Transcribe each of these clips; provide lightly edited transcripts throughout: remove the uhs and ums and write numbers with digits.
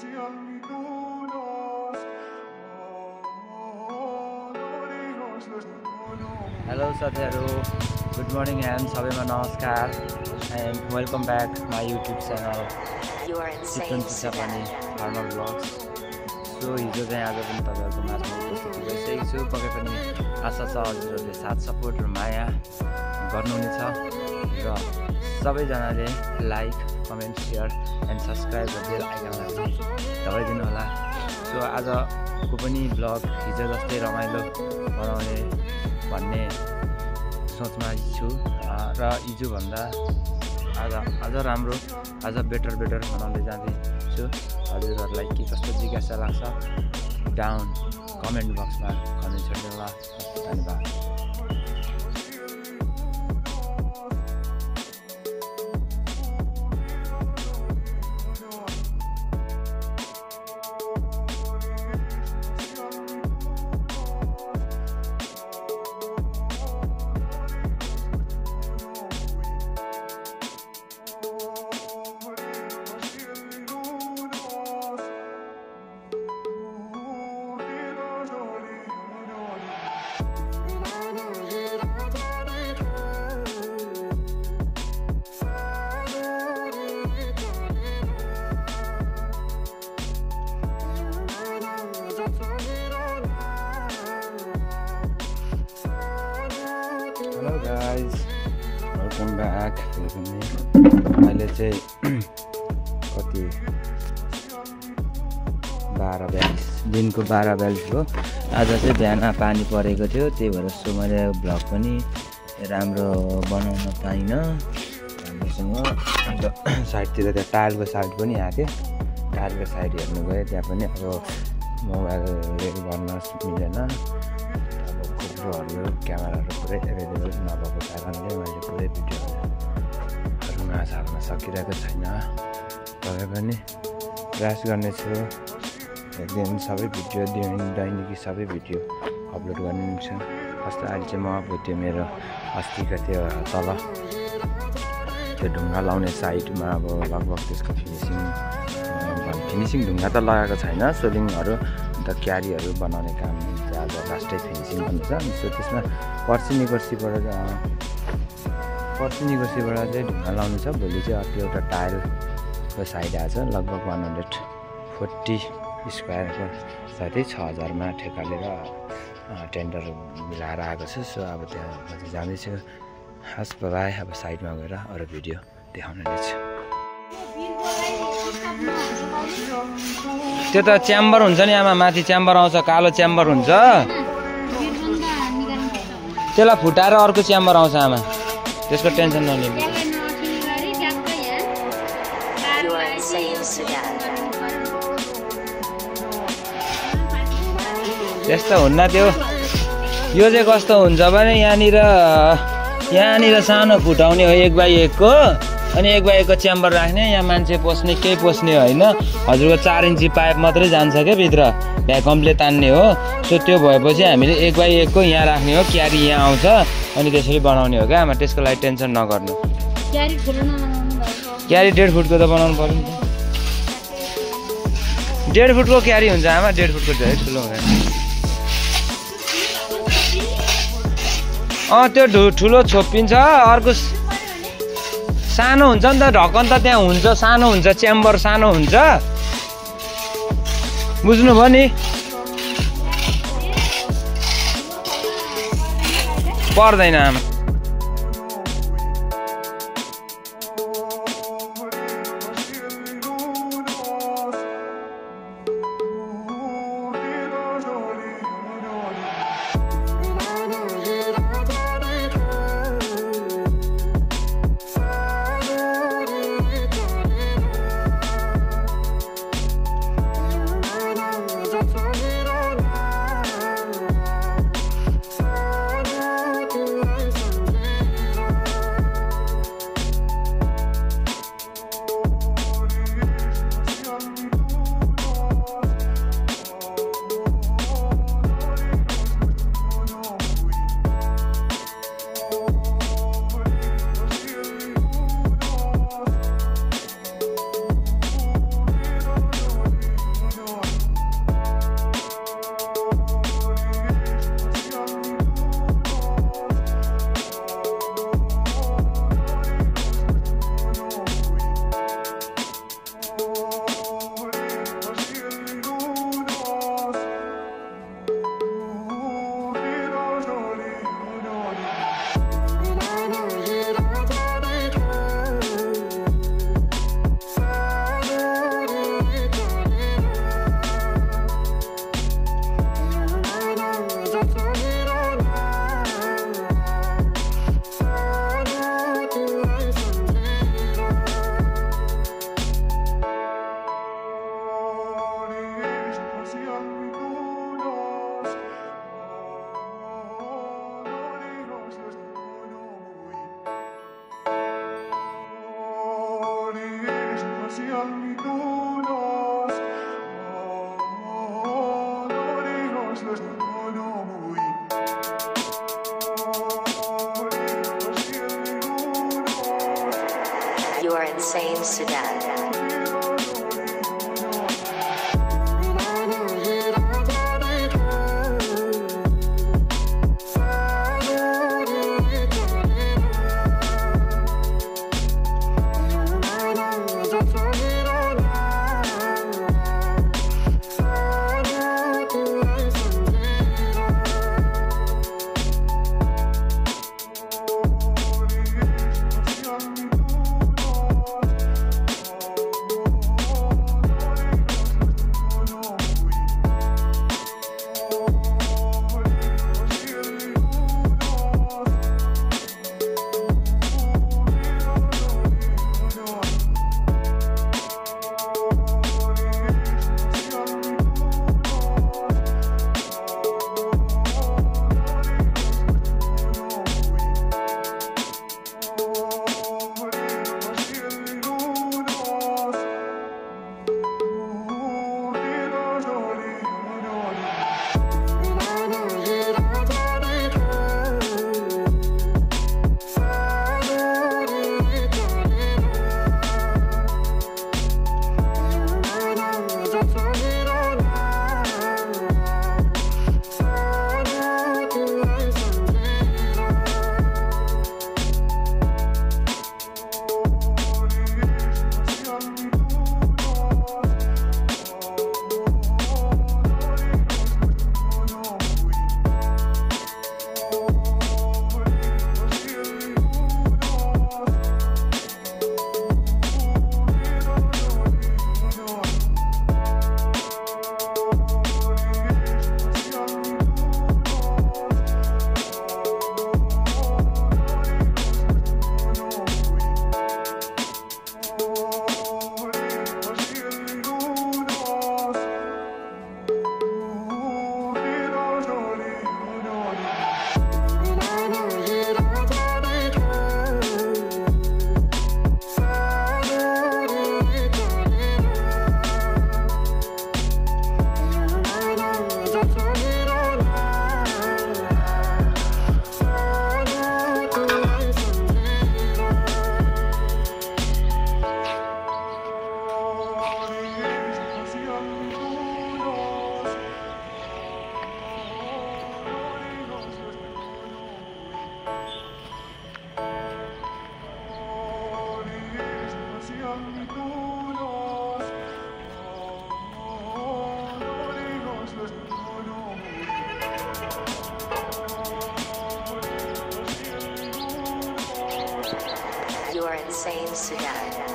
Hello साथीहरु, good morning and सबैमा नमस्कार and welcome back my YouTube channel chicken Chisapani farmer blogs. So हिजो चाहिँ आज पनि तपाईहरुको माझमा उपस्थित भइसकेको छु। पक्कै पनि आशा छ हजुरहरुले साथ सपोर्ट र माया गर्नुहुनेछ र सबैजनाले like, comment, share and subscribe र बेल आइकनलाई दबाइदिनु होला। सो आजको पनि ब्लग हिजो जस्तै रमाइलो बनाउने भन्ने सोचमा छु र हिजो भन्दा आज राम्रो, आज बेटर बनाउँदै जाँदैछु। हजुरहरूलाई के कस्तो जिज्ञासा लाग्छ डाउन कमेन्ट बक्समा कमेन्ट छोड्नु होला। धन्यवाद। Hello guys, welcome back. अहिले चाहिँ कति 12:42 दिनको 12:42 हो। आज चाहिँ बिहान पानी परेको थियो, त्यही भएर सो मैले भ्लग पनि राम्रो बनाउन पाइनँ राम्रोसँग। अन्त साइडतिर त्यो टायरको साइड पनि आएको थियो, टायरको साइड हेर्नु गएँ, त्यहाँ पनि अब मोबाइल गर्न मिलेन। GoProहरू क्यामेराहरू पुरै एभाइलेबल नभएको कारणले मैले पुरै भिडियोहरू हाल्न सकिरहेको छैन। तरै पनि प्रयास गर्नेछु एक दिन सबै भिडियो दैनिकी सबै भिडियो अपलोड गर्नेछु। कस्तो अहिले चाहिँ म अब त्यो मेरो अस्तिको त्यो तल त्यो ढुङ्गा लाउने साइडमा अब लगभग त्यसको फिनिसिङ ढुङ्गा त लगाएको छैन, सोलिङहरू अन्त क्यारीहरू बनाउने काम चाहिँ आज लास्टै फिनिसिङ गर्नु छ। सो त्यसमा पर्सि निकोर्सीबाट चाहिँ ढुङ्गा लाउनु छ। भोलि चाहिँ अर्को एउटा टायरको साइड आएछ, लगभग 140 स्क्वायरको साथै 6000मा ठेक्का लिएर टेन्डर मिलाएर आएको छु। सो अब त्यहाँ म चाहिँ जाँदैछु। हस् बाई, अब साइडमा गएर अरू भिडियो देखाउने रहेछ। त्यो त च्याम्बर हुन्छ नि आमा, माथि च्याम्बर आउँछ, कालो च्याम्बर हुन्छ, त्यसलाई फुटाएर अर्को च्याम्बर आउँछ आमा, त्यसको टेन्सन नलिनु। त्यस्तो हुन्न त्यो। यो चाहिँ कस्तो हुन्छ भने यहाँनिर सानो फुटाउने हो 1x1 को, अनि 1x1 को च्याम्बर राख्ने, यहाँ मान्छे पस्ने केही पस्ने होइन। हजुरको 4 इन्ची पाइप मात्रै जान्छ क्या भित्र, भ्याकमले तान्ने हो। सो त्यो भएपछि हामीले 1x1 को यहाँ राख्ने हो, क्यारी यहाँ आउँछ, अनि त्यसरी बनाउने हो क्या आमा। त्यसको लागि टेन्सन नगर्नु। क्यारी 1.5 फुटको त बनाउनु पर्यो नि त। 1.5 फुटको क्यारी हुन्छ आमा, 1.5 फुटको धेरै ठुलो हुँदैन। त्यो ठुलो छोपिन्छ, अर्को सानो हुन्छ नि त, ढक्कन त त्यहाँ हुन्छ, सानो हुन्छ, च्याम्बर सानो हुन्छ, बुझ्नुभयो नि? पर्दैन आमा। You are insane, Sudan. You are insane, Sudan.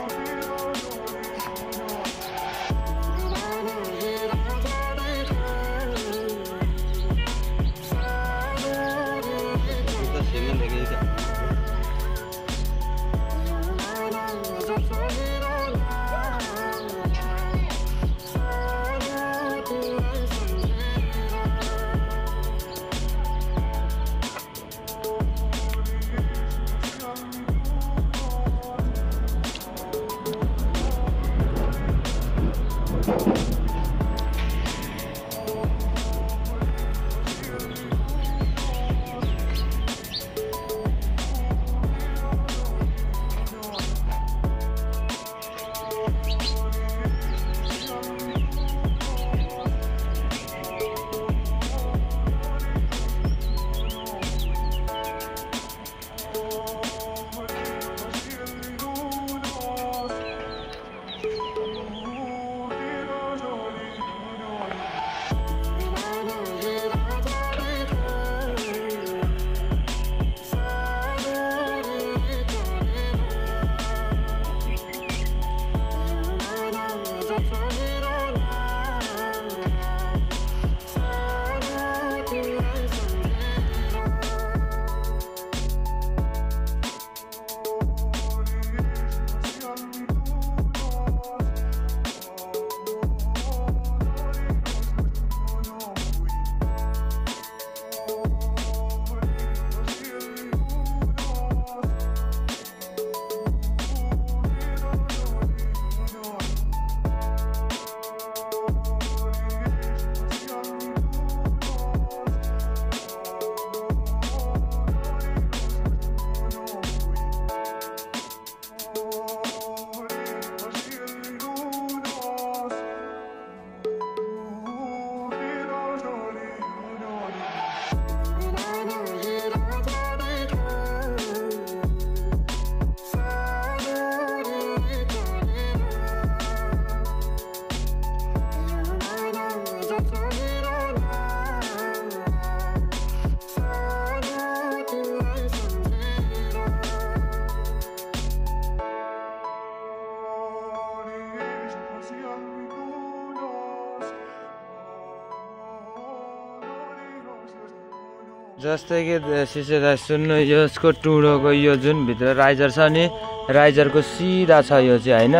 जस्तै कि शिष्य दाइ सुन्नु यसको टुँडोको यो जुन भित्र राइजर छ नि राइजरको सिधा छ यो चाहिँ होइन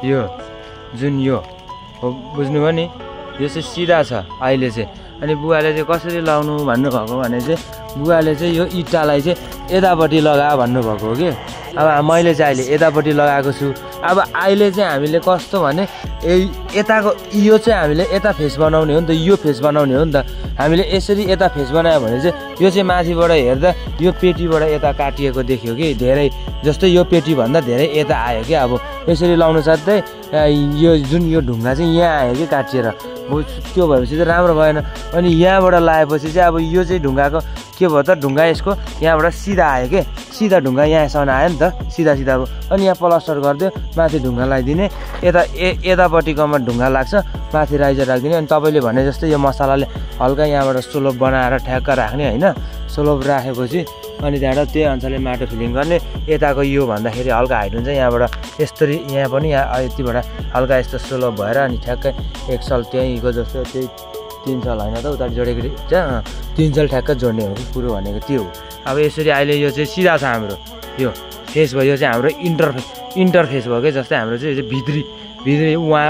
यो जुन यो हो बुझ्नुभयो नि यो चाहिँ सिधा छ अहिले चाहिँ अनि बुवाले चाहिँ कसरी लाउनु भन्नुभएको भने चाहिँ बुवाले चाहिँ यो इँटालाई चाहिँ यतापट्टि लगा भन्नुभएको हो कि अब मैले चाहिँ अहिले यतापट्टि लगाएको छु अब अहिले चाहिँ हामीले कस्तो भने यताको यो चाहिँ हामीले यता फेस बनाउने हो नि त यो फेस बनाउने हो नि त हामीले यसरी यता फेस बनायो भने चाहिँ यो चाहिँ माथिबाट हेर्दा यो पेटीबाट यता काटिएको देखियो कि धेरै जस्तै यो पेटीभन्दा धेरै यता आयो कि अब यसरी लाउनु साथै यो जुन यो ढुङ्गा चाहिँ यहाँ आयो कि काटिएर त्यो भएपछि चाहिँ राम्रो भएन अनि यहाँबाट लगाएपछि चाहिँ अब यो चाहिँ ढुङ्गाको के भयो त ढुङ्गा यसको यहाँबाट सिधा आयो कि सिधा ढुङ्गा यहाँसम्म आयो नि त सिधा सिधाको अनि यहाँ प्लास्टर गरिदियो माथि ढुङ्गा लगाइदिने यतापट्टिकोमा ढुङ्गा लाग्छ माथि राइजर राखिदिने अनि तपाईँले भने जस्तै यो मसलाले हल्का यहाँबाट सोलोप बनाएर ठ्याक्क राख्ने होइन सोलोप राखेपछि अनि त्यहाँबाट त्यही अनुसारले माटो फिलिङ गर्ने यताको यो भन्दाखेरि हल्का हाइट हुन्छ यहाँबाट यस्तरी यहाँ पनि यहाँ यतिबाट हल्का यस्तो सोलोप भएर अनि ठ्याक्कै एक सल त्यहीँको जस्तो त्यही 3 सल होइन त उता जोडेको 3 सल ठ्याक्क जोड्ने हो कि कुरो भनेको त्यो हो अब यसरी अहिले यो चाहिँ सिधा छ हाम्रो यो फेस भयो यो चाहिँ हाम्रो इन्टरफेस भयो कि जस्तै हाम्रो चाहिँ भित्री उहाँ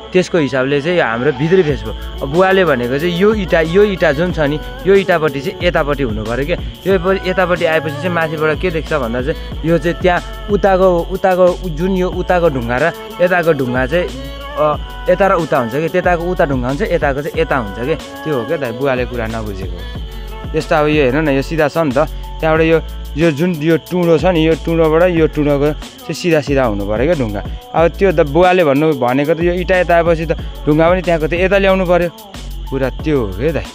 त्यसको हिसाबले चाहिँ हाम्रो भित्री फेस भयो अब बुवाले भनेको चाहिँ यो इँटा जुन छ नि यो इँटापट्टि चाहिँ यतापट्टि हुनु पऱ्यो क्या यो यतापट्टि आएपछि चाहिँ माथिबाट के देख्छ भन्दा चाहिँ यो चाहिँ त्यहाँ उताको जुन यो उताको ढुङ्गा र यताको ढुङ्गा चाहिँ यता र उता हुन्छ कि त्यताको उता ढुङ्गा हुन्छ यताको चाहिँ यता हुन्छ कि त्यो हो क्या दाइ बुवाले कुरा नबुझेको यस्तो अब यो हेर्नु न यो सिधा छ नि त त्यहाँबाट यो जुन यो टुँडो छ नि यो टुँडोबाट यो टुँडोको चाहिँ सिधा हुनु पऱ्यो क्या ढुङ्गा अब त्यो त बुवाले भनेको त यो इँटा यता आएपछि त ढुङ्गा पनि त्यहाँको त यता ल्याउनु पऱ्यो कुरा त्यो हो क्या दाइ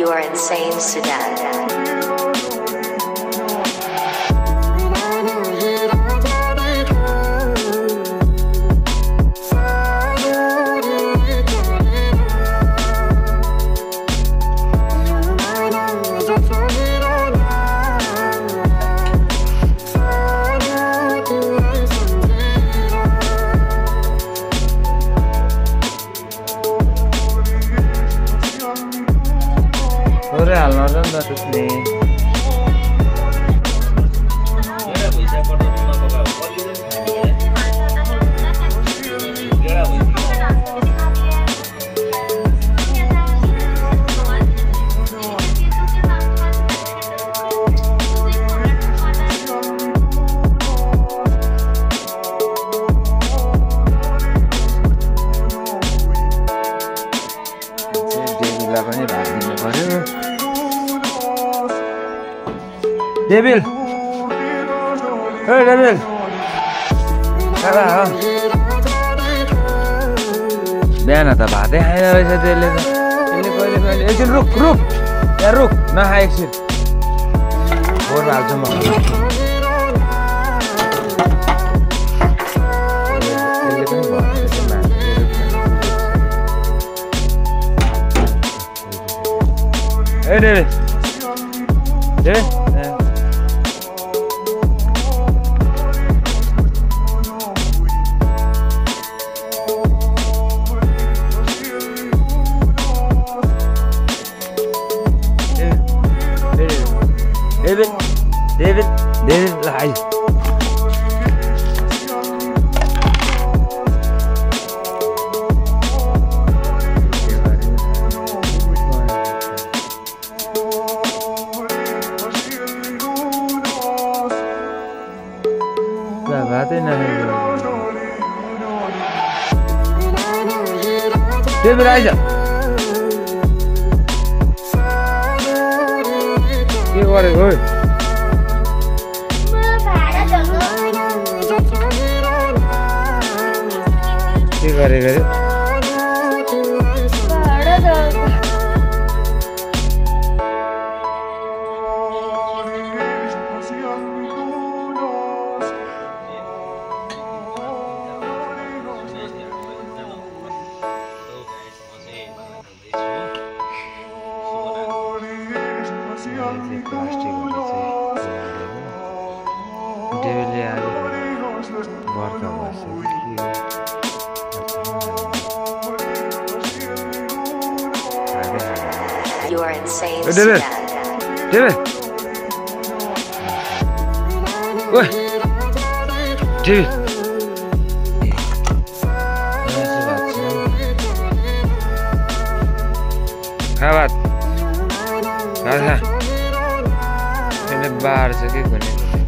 You are insane, Sudan. Devil A devil बिहान त भातै खाएन रहेछ त्यसले त कहिले एकछिन रुक यहाँ रुक नखा एकछिन फोहोर हाल्छु म ए डेभिल David, lie. बातें नहीं David, आइजा के गरेको ओइ के गरेको रे डेभिडले आज बर्खा बस्यो You are insane, David. Sudan. David. Oi. David. खा भात खा खा बाहर छ के गर्ने